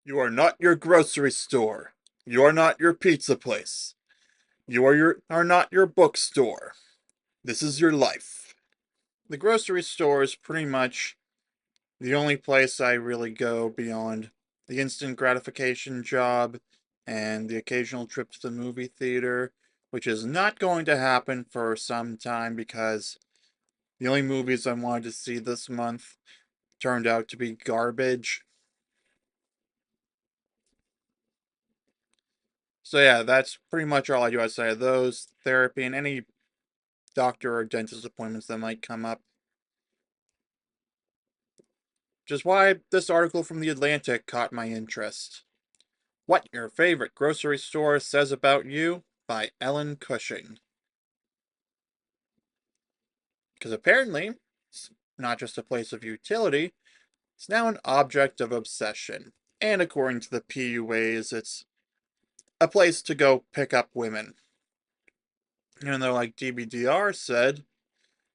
You are not your grocery store. You are not your pizza place. You are not your bookstore. This is your life. The grocery store is pretty much the only place I really go beyond the instant gratification job and the occasional trip to the movie theater, which is not going to happen for some time because the only movies I wanted to see this month turned out to be garbage. So yeah, that's pretty much all I do outside of those, therapy, and any doctor or dentist appointments that might come up. Which is why this article from The Atlantic caught my interest. What Your Favorite Grocery Store Says About You by Ellen Cushing. Because apparently, it's not just a place of utility, it's now an object of obsession. And according to the PUAs, it's a place to go pick up women. Even though, like DBDR said,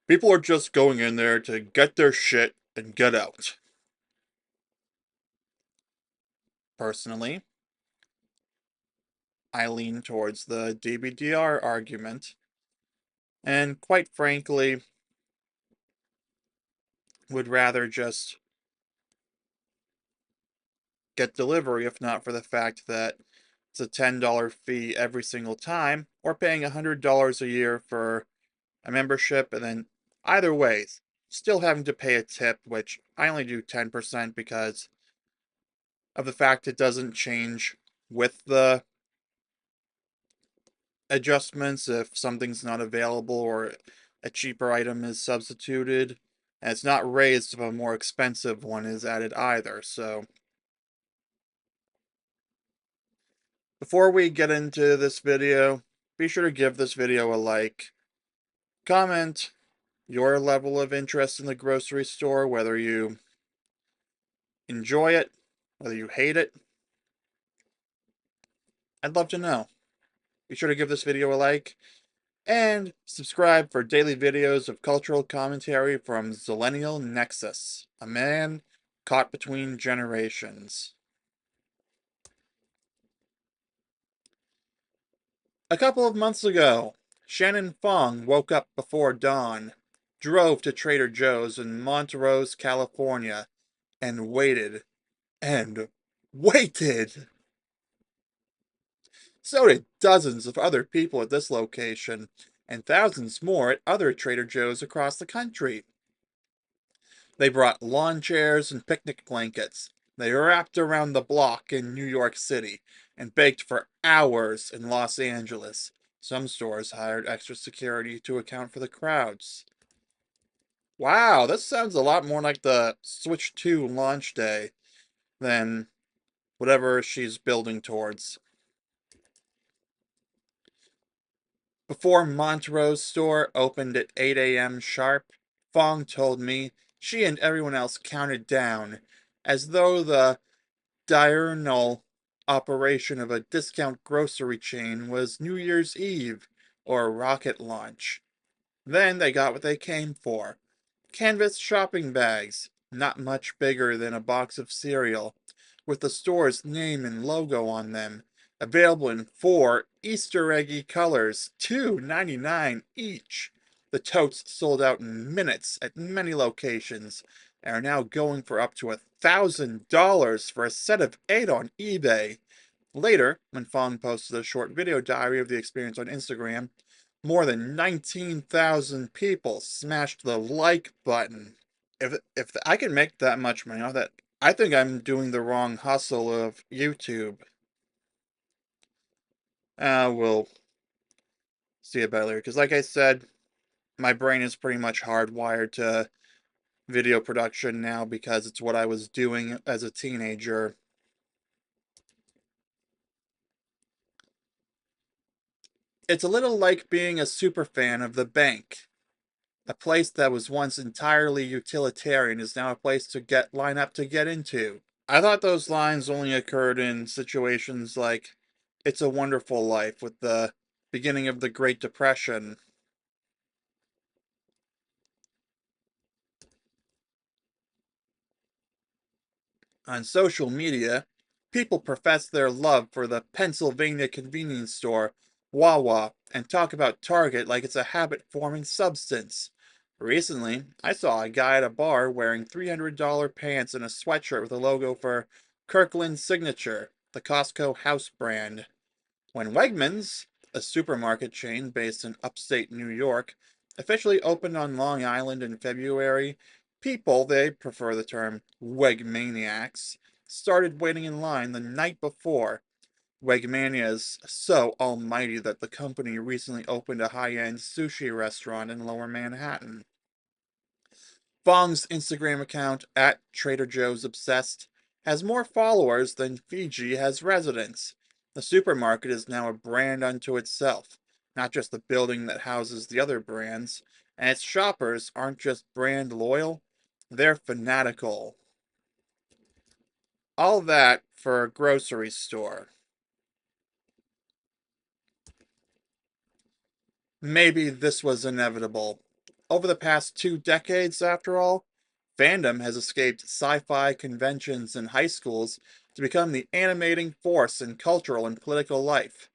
people are just going in there to get their shit and get out. Personally, I lean towards the DBDR argument, and quite frankly, would rather just get delivery if not for the fact that it's a $10 fee every single time, or paying $100 a year for a membership, and then either way, still having to pay a tip, which I only do 10% because of the fact it doesn't change with the adjustments if something's not available or a cheaper item is substituted. And it's not raised if a more expensive one is added either. So before we get into this video, be sure to give this video a like. Comment your level of interest in the grocery store, whether you enjoy it, whether you hate it. I'd love to know. Be sure to give this video a like. And subscribe for daily videos of cultural commentary from Zillennial Nexus, a man caught between generations. A couple of months ago, Shannon Fong woke up before dawn, drove to Trader Joe's in Montrose, California, and waited and waited. So did dozens of other people at this location, and thousands more at other Trader Joe's across the country. They brought lawn chairs and picnic blankets. They wrapped around the block in New York City and baked for hours in Los Angeles. Some stores hired extra security to account for the crowds. Wow, this sounds a lot more like the Switch 2 launch day than whatever she's building towards. Before Montrose store opened at 8 a.m. sharp, Fong told me she and everyone else counted down, as though the diurnal operation of a discount grocery chain was New Year's Eve or a rocket launch. Then they got what they came for. Canvas shopping bags, not much bigger than a box of cereal, with the store's name and logo on them, available in 4 Easter eggy colors, $2.99 each. The totes sold out in minutes at many locations and are now going for up to $1,000 for a set of 8 on eBay. Later, when Fong posted a short video diary of the experience on Instagram, more than 19,000 people smashed the like button. If I can make that much money off that, I think I'm doing the wrong hustle of YouTube. We'll see about it later. Because like I said, my brain is pretty much hardwired to video production now because it's what I was doing as a teenager. It's a little like being a superfan of the bank. A place that was once entirely utilitarian is now a place to line up to get into. I thought those lines only occurred in situations like It's a Wonderful Life with the beginning of the Great Depression. On social media, People profess their love for the Pennsylvania convenience store, Wawa, and talk about Target like it's a habit-forming substance. Recently, I saw a guy at a bar wearing $300 pants and a sweatshirt with a logo for Kirkland Signature, the Costco house brand. When Wegmans, a supermarket chain based in upstate New York, officially opened on Long Island in February, people, they prefer the term Wegmaniacs, started waiting in line the night before. Wegmania is so almighty that the company recently opened a high-end sushi restaurant in Lower Manhattan. Fong's Instagram account, at Trader Joe's Obsessed, has more followers than Fiji has residents. The supermarket is now a brand unto itself, not just the building that houses the other brands, and its shoppers aren't just brand loyal, they're fanatical. All that for a grocery store. Maybe this was inevitable. Over the past 2 decades, after all, fandom has escaped sci-fi conventions in high schools to become the animating force in cultural and political life.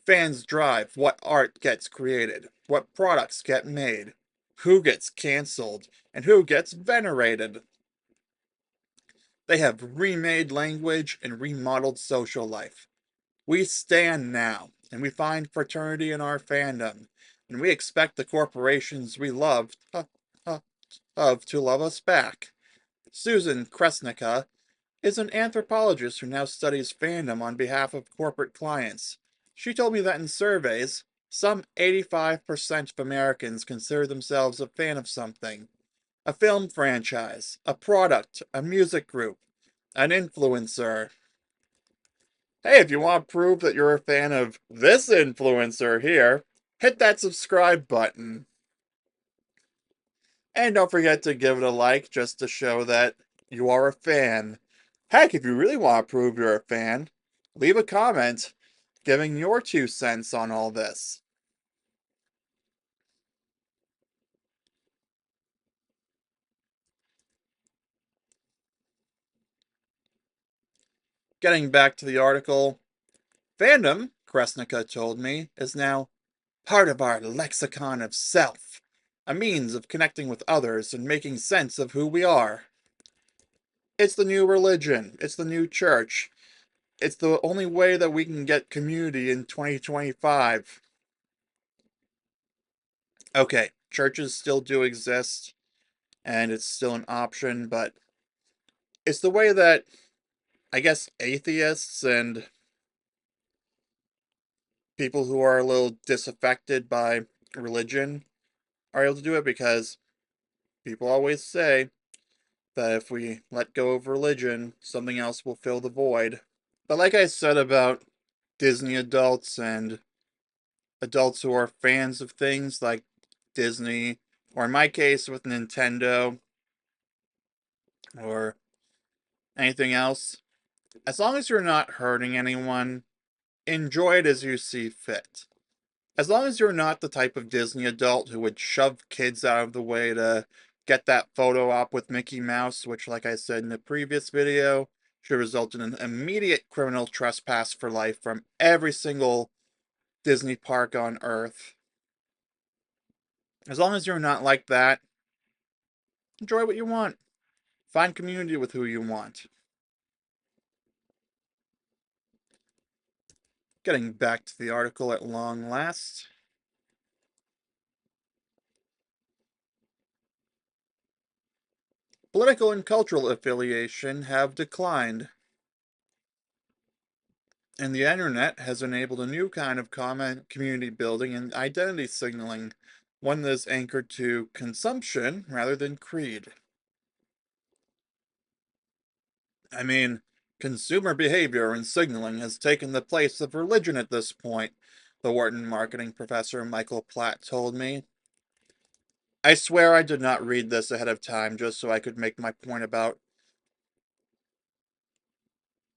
Fans drive what art gets created, what products get made, who gets cancelled, and who gets venerated. They have remade language and remodeled social life. We stand now, and we find fraternity in our fandom, and we expect the corporations we love of to love us back. Susan Kresnicka is an anthropologist who now studies fandom on behalf of corporate clients. She told me that in surveys, some 85% of Americans consider themselves a fan of something: a film franchise, a product, a music group, an influencer. Hey, if you want proof that you're a fan of this influencer here, hit that subscribe button. And don't forget to give it a like just to show that you are a fan. Heck, if you really want to prove you're a fan, leave a comment giving your 2 cents on all this. Getting back to the article, fandom, Kresnica told me, is now part of our lexicon of self, a means of connecting with others and making sense of who we are. It's the new religion. It's the new church. It's the only way that we can get community in 2025. Okay, churches still do exist, and it's still an option, but it's the way that, I guess, atheists and people who are a little disaffected by religion are able to do it, because people always say that if we let go of religion, something else will fill the void. But like I said about Disney adults and adults who are fans of things like Disney, or in my case with Nintendo, or anything else, as long as you're not hurting anyone, enjoy it as you see fit. As long as you're not the type of Disney adult who would shove kids out of the way to get that photo op with Mickey Mouse, which, like I said in the previous video, should result in an immediate criminal trespass for life from every single Disney park on Earth. As long as you're not like that, enjoy what you want. Find community with who you want. Getting back to the article at long last. Political and cultural affiliation have declined, and the internet has enabled a new kind of common community building and identity signaling, one that is anchored to consumption rather than creed. I mean, consumer behavior and signaling has taken the place of religion at this point, the Wharton marketing professor Michael Platt told me. I swear I did not read this ahead of time just so I could make my point about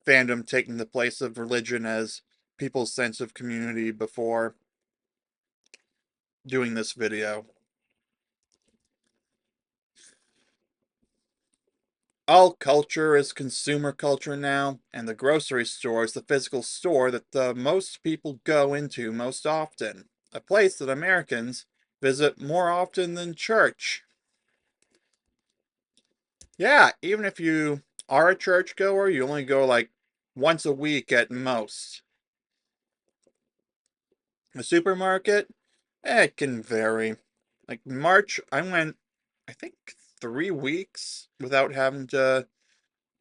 fandom taking the place of religion as people's sense of community before doing this video. All culture is consumer culture now, and the grocery store is the physical store that the most people go into most often, a place that Americans visit more often than church. Yeah, even if you are a churchgoer, you only go like once a week at most. The supermarket, it can vary. Like March, I went, I think, 3 weeks without having to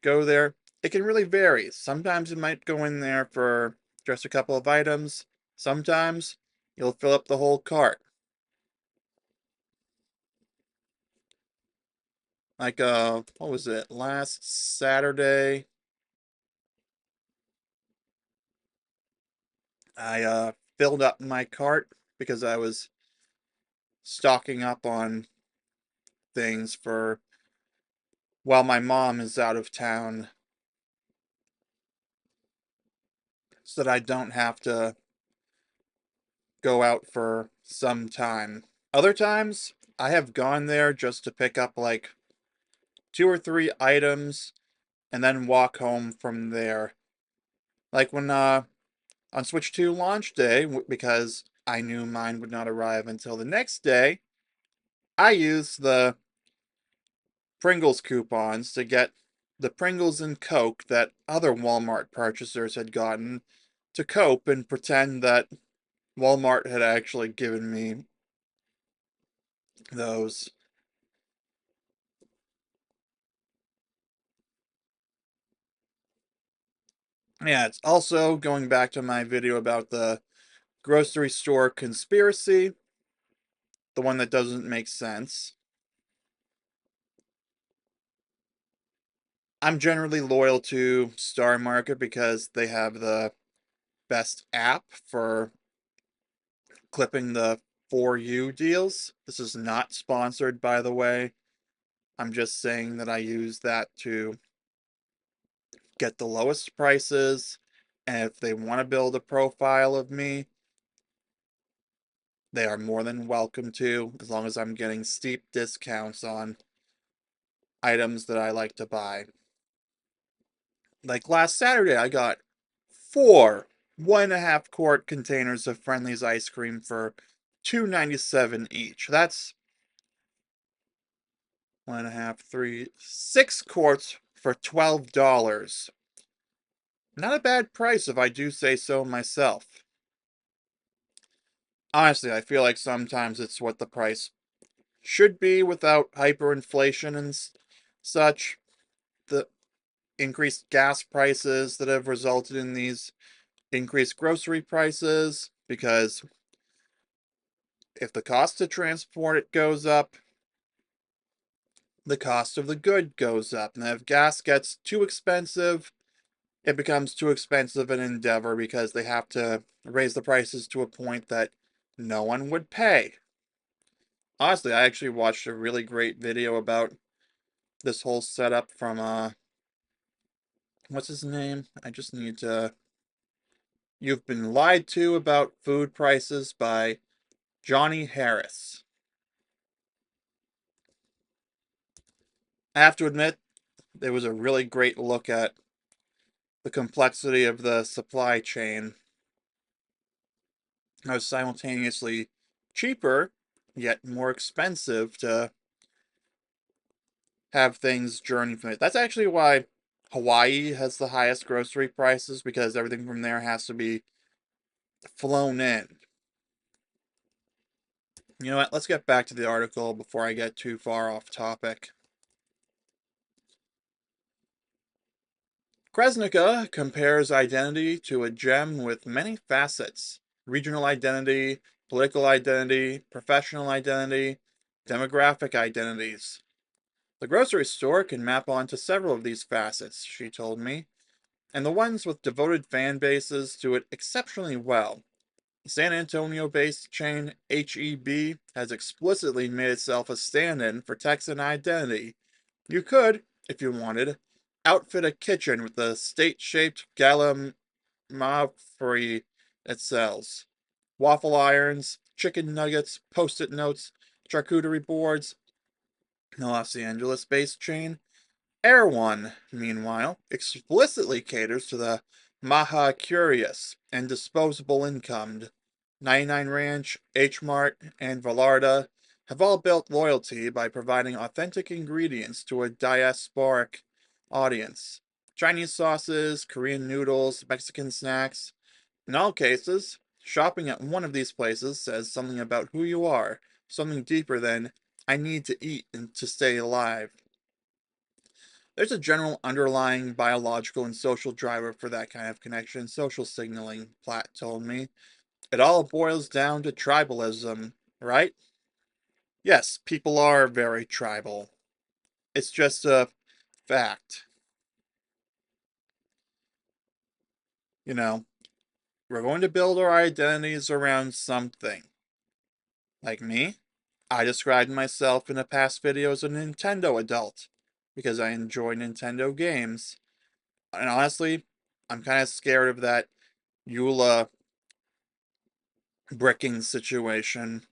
go there. It can really vary. Sometimes you might go in there for just a couple of items. Sometimes you'll fill up the whole cart. Like what was it? Last Saturday, I filled up my cart because I was stocking up on things for while my mom is out of town so that I don't have to go out for some time. Other times, I have gone there just to pick up like two or three items and then walk home from there. Like when on Switch 2 launch day, because I knew mine would not arrive until the next day, I used the Pringles coupons to get the Pringles and Coke that other Walmart purchasers had gotten to cope and pretend that Walmart had actually given me those. Yeah, it's also going back to my video about the grocery store conspiracy, the one that doesn't make sense. I'm generally loyal to Star Market because they have the best app for clipping the For You deals. This is not sponsored, by the way. I'm just saying that I use that to get the lowest prices. And if they want to build a profile of me, they are more than welcome to, as long as I'm getting steep discounts on items that I like to buy. Like last Saturday, I got four 1.5 quart containers of Friendly's ice cream for $2.97 each. That's one and a half, three, 6 quarts for $12. Not a bad price if I do say so myself. Honestly, I feel like sometimes it's what the price should be without hyperinflation and such. The increased gas prices that have resulted in these increased grocery prices, because if the cost to transport it goes up, the cost of the good goes up. And if gas gets too expensive, it becomes too expensive an endeavor because they have to raise the prices to a point that no one would pay. Honestly, I actually watched a really great video about this whole setup from what's his name? I just need to You've Been Lied To About Food Prices by Johnny Harris. I have to admit, it was a really great look at the complexity of the supply chain. It was simultaneously cheaper, yet more expensive to have things journey from it. That's actually why Hawaii has the highest grocery prices, because everything from there has to be flown in. You know what? Let's get back to the article before I get too far off topic. Kresnica compares identity to a gem with many facets: regional identity, political identity, professional identity, demographic identities. The grocery store can map onto several of these facets, she told me, and the ones with devoted fan bases do it exceptionally well. San Antonio based chain HEB has explicitly made itself a stand in for Texan identity. You could, if you wanted, outfit a kitchen with the state shaped galamafree it sells. Waffle irons, chicken nuggets, post it notes, charcuterie boards. The Los Angeles based chain Air One, meanwhile, explicitly caters to the Maha curious and disposable incomed. 99 Ranch, H Mart, and Velarda have all built loyalty by providing authentic ingredients to a diasporic audience. Chinese sauces, Korean noodles, Mexican snacks. In all cases, shopping at one of these places says something about who you are, something deeper than I need to eat and to stay alive. There's a general underlying biological and social driver for that kind of connection, social signaling, Platt told me. It all boils down to tribalism, right? Yes, people are very tribal. It's just a fact. You know, we're going to build our identities around something. Like me, I described myself in a past video as a Nintendo adult because I enjoy Nintendo games. And honestly, I'm kind of scared of that Eula bricking situation.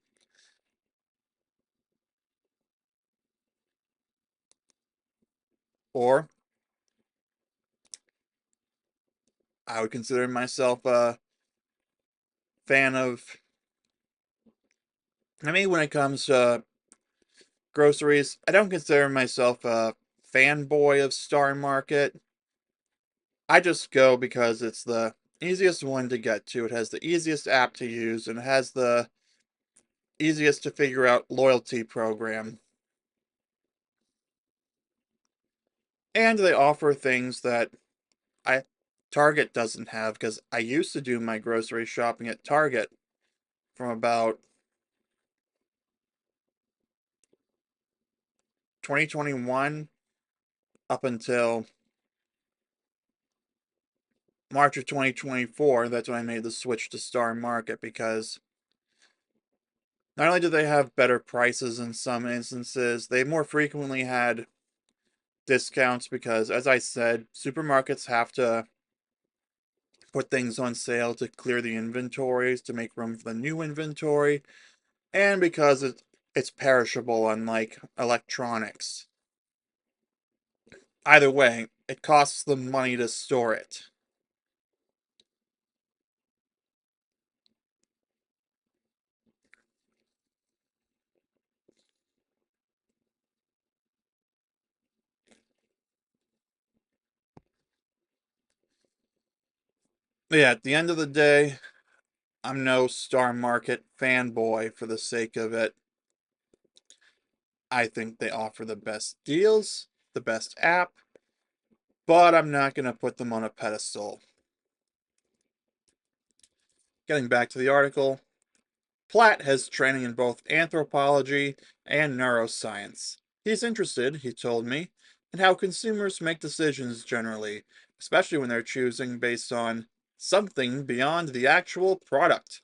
Or I would consider myself a fan of. I mean, when it comes to groceries, I don't consider myself a fanboy of Star Market. I just go because it's the easiest one to get to. It has the easiest app to use, and it has the easiest to figure out loyalty program. And they offer things that I Target doesn't have because I used to do my grocery shopping at Target from about 2021 up until March of 2024. That's when I made the switch to Star Market because not only did they have better prices in some instances, they more frequently had discounts because, as I said, supermarkets have to put things on sale to clear the inventories to make room for the new inventory, and because it's perishable, unlike electronics. Either way, it costs them money to store it. But yeah, at the end of the day, I'm no Star Market fanboy for the sake of it. I think they offer the best deals, the best app, but I'm not going to put them on a pedestal. Getting back to the article, Platt has training in both anthropology and neuroscience. He's interested, he told me, in how consumers make decisions generally, especially when they're choosing based on something beyond the actual product.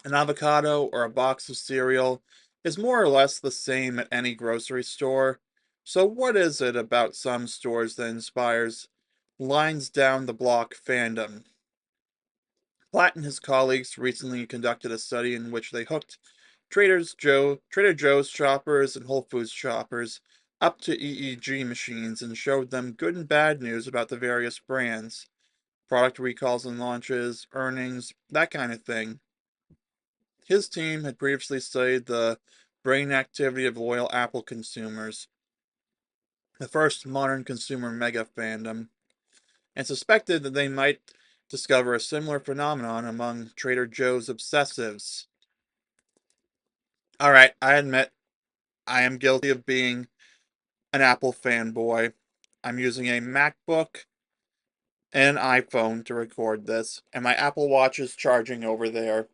An avocado or a box of cereal is more or less the same at any grocery store. So, what is it about some stores that inspires lines down the block fandom? Platt and his colleagues recently conducted a study in which they hooked Trader Joe's shoppers and Whole Foods shoppers up to EEG machines and showed them good and bad news about the various brands, product recalls and launches, earnings, that kind of thing. His team had previously studied the brain activity of loyal Apple consumers, the first modern consumer mega fandom, and suspected that they might discover a similar phenomenon among Trader Joe's obsessives. Alright, I admit I am guilty of being an Apple fanboy. I'm using a MacBook and an iPhone to record this, and my Apple Watch is charging over there.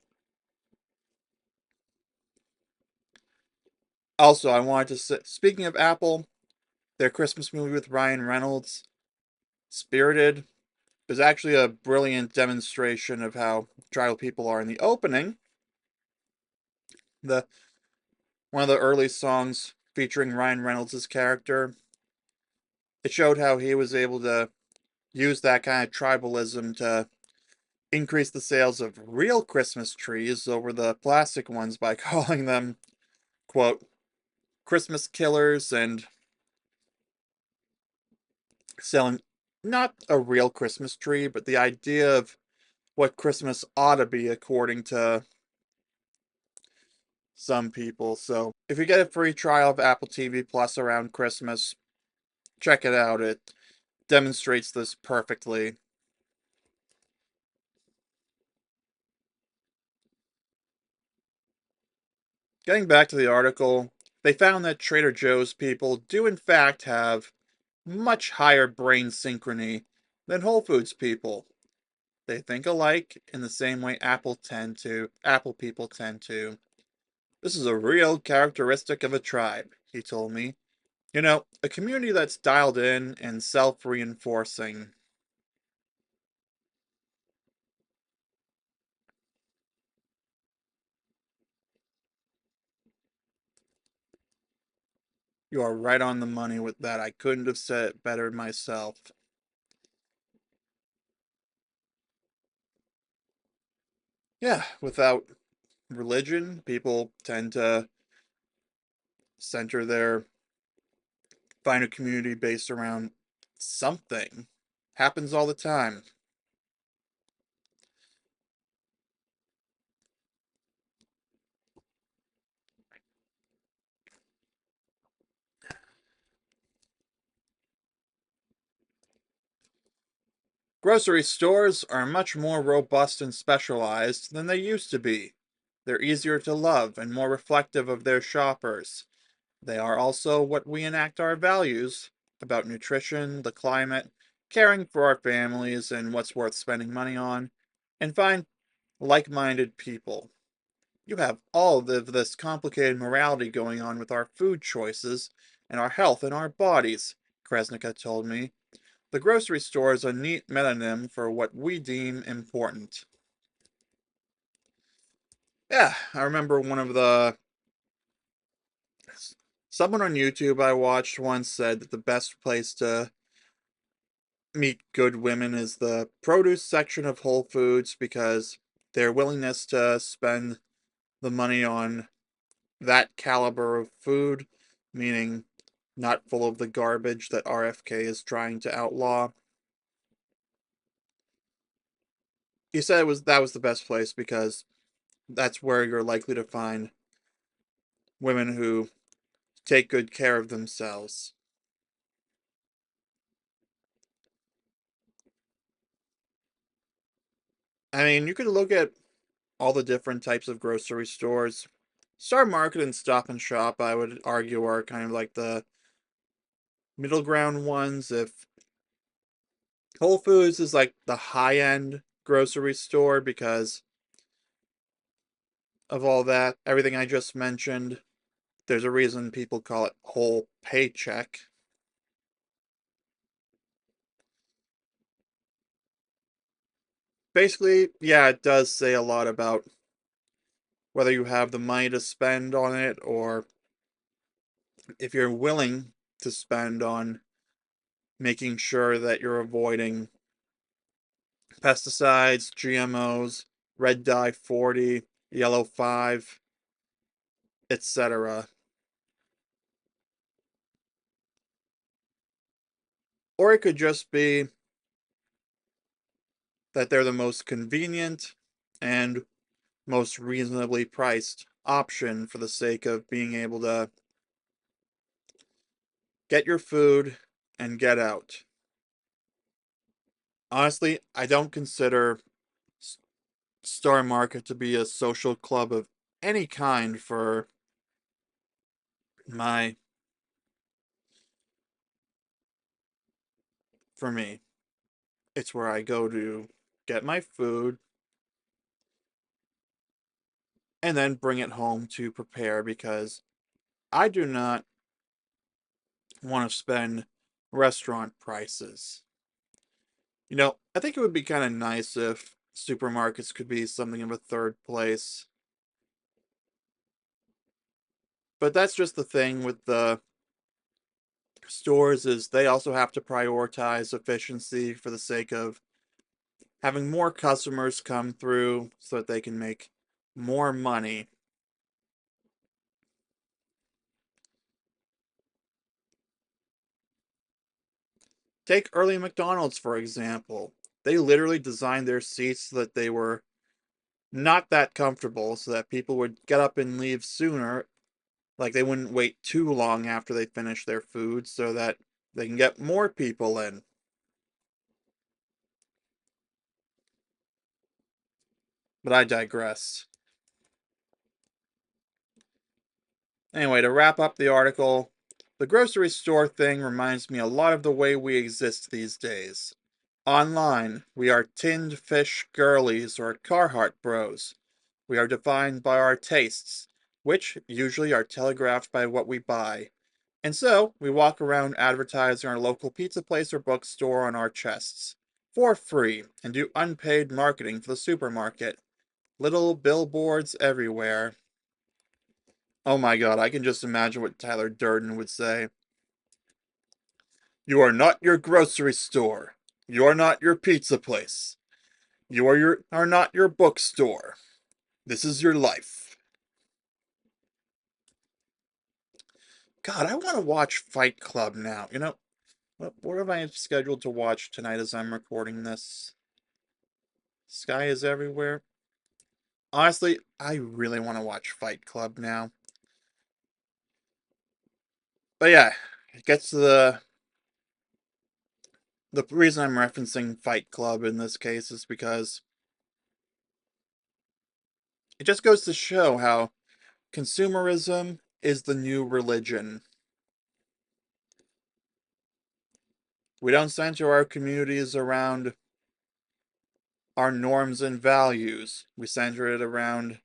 Also, I wanted to say, speaking of Apple, their Christmas movie with Ryan Reynolds, Spirited, is actually a brilliant demonstration of how tribal people are. In the opening, the one of the early songs featuring Ryan Reynolds' character, it showed how he was able to use that kind of tribalism to increase the sales of real Christmas trees over the plastic ones by calling them, quote, Christmas killers and selling not a real Christmas tree, but the idea of what Christmas ought to be according to some people. So if you get a free trial of Apple TV Plus around Christmas, check it out. It demonstrates this perfectly. Getting back to the article, they found that Trader Joe's people do in fact have much higher brain synchrony than Whole Foods people. They think alike in the same way Apple people tend to. This is a real characteristic of a tribe, he told me. You know, a community that's dialed in and self-reinforcing. You are right on the money with that. I couldn't have said it better myself. Yeah, without religion, people tend to center their find a community based around something. Happens all the time. Grocery stores are much more robust and specialized than they used to be. They're easier to love and more reflective of their shoppers. They are also what we enact our values about nutrition, the climate, caring for our families, and what's worth spending money on, and find like minded people. You have all of this complicated morality going on with our food choices and our health and our bodies, Kresnika told me. The grocery store is a neat metonym for what we deem important. Yeah, I remember someone on YouTube I watched once said that the best place to meet good women is the produce section of Whole Foods because their willingness to spend the money on that caliber of food, meaning not full of the garbage that RFK is trying to outlaw. He said it was that was the best place because that's where you're likely to find women who take good care of themselves. I mean, you could look at all the different types of grocery stores. Star Market and Stop and Shop, I would argue, are kind of like the middle ground ones. If Whole Foods is like the high end grocery store because of all that, everything I just mentioned, there's a reason people call it whole paycheck. Basically, yeah, it does say a lot about whether you have the money to spend on it or if you're willing to spend on making sure that you're avoiding pesticides, GMOs, red dye 40, yellow 5, etc. Or it could just be that they're the most convenient and most reasonably priced option for the sake of being able to get your food and get out. Honestly, I don't consider Star Market to be a social club of any kind my for me. It's where I go to get my food and then bring it home to prepare because I do not want to spend restaurant prices. You know, I think it would be kind of nice if supermarkets could be something of a third place. But that's just the thing with the stores is they also have to prioritize efficiency for the sake of having more customers come through so that they can make more money. Take early McDonald's, for example. They literally designed their seats so that they were not that comfortable so that people would get up and leave sooner. Like they wouldn't wait too long after they finish their food so that they can get more people in. But I digress. Anyway, to wrap up the article, the grocery store thing reminds me a lot of the way we exist these days. Online, we are tinned fish girlies or Carhartt bros. We are defined by our tastes, which usually are telegraphed by what we buy. And so, we walk around advertising our local pizza place or bookstore on our chests. For free, and do unpaid marketing for the supermarket. Little billboards everywhere. Oh my god, I can just imagine what Tyler Durden would say. You are not your grocery store. You are not your pizza place. You are not your bookstore. This is your life. God, I want to watch Fight Club now. What have I scheduled to watch tonight as I'm recording this? Sky is Everywhere. Honestly, I really want to watch Fight Club now. But yeah, it gets to the reason I'm referencing Fight Club in this case is because it just goes to show how consumerism is the new religion. We don't center our communities around our norms and values. We center it around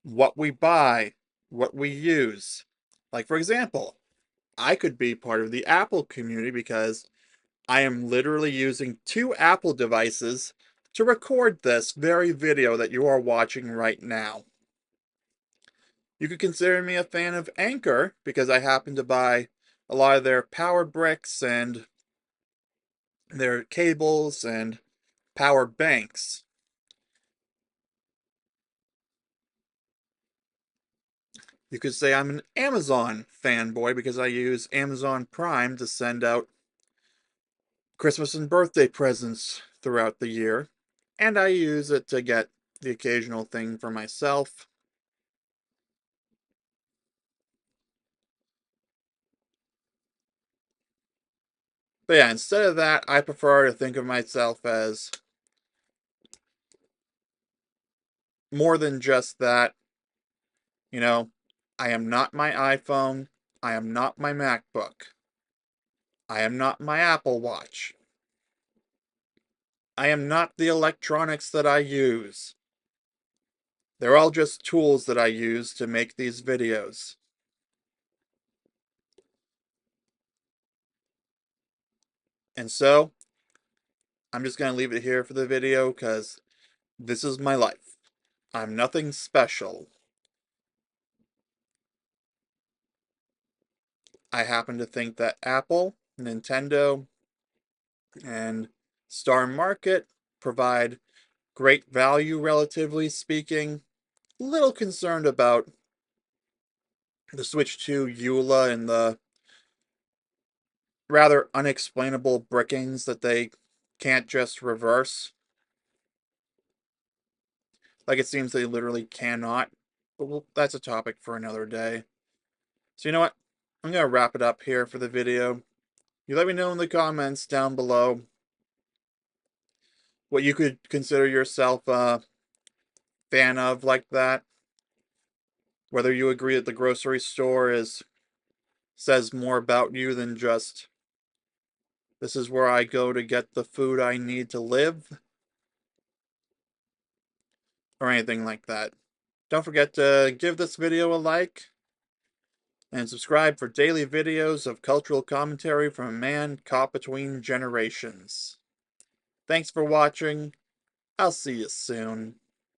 what we buy, what we use. Like, for example, I could be part of the Apple community because I am literally using two Apple devices to record this very video that you are watching right now. You could consider me a fan of Anchor because I happen to buy a lot of their power bricks and their cables and power banks. You could say I'm an Amazon fanboy because I use Amazon Prime to send out Christmas and birthday presents throughout the year, and I use it to get the occasional thing for myself. But yeah, instead of that, I prefer to think of myself as more than just that. You know, I am not my iPhone, I am not my MacBook, I am not my Apple Watch, I am not the electronics that I use. They're all just tools that I use to make these videos. And so, I'm just going to leave it here for the video because this is my life. I'm nothing special. I happen to think that Apple, Nintendo, and Star Market provide great value, relatively speaking. Little concerned about the Switch 2 EULA and the rather unexplainable brickings that they can't just reverse. Like it seems they literally cannot. But that's a topic for another day. So you know what? I'm going to wrap it up here for the video. You let me know in the comments down below what you could consider yourself a fan of like that. Whether you agree that the grocery store says more about you than just this is where I go to get the food I need to live, or anything like that. Don't forget to give this video a like and subscribe for daily videos of cultural commentary from a man caught between generations. Thanks for watching. I'll see you soon.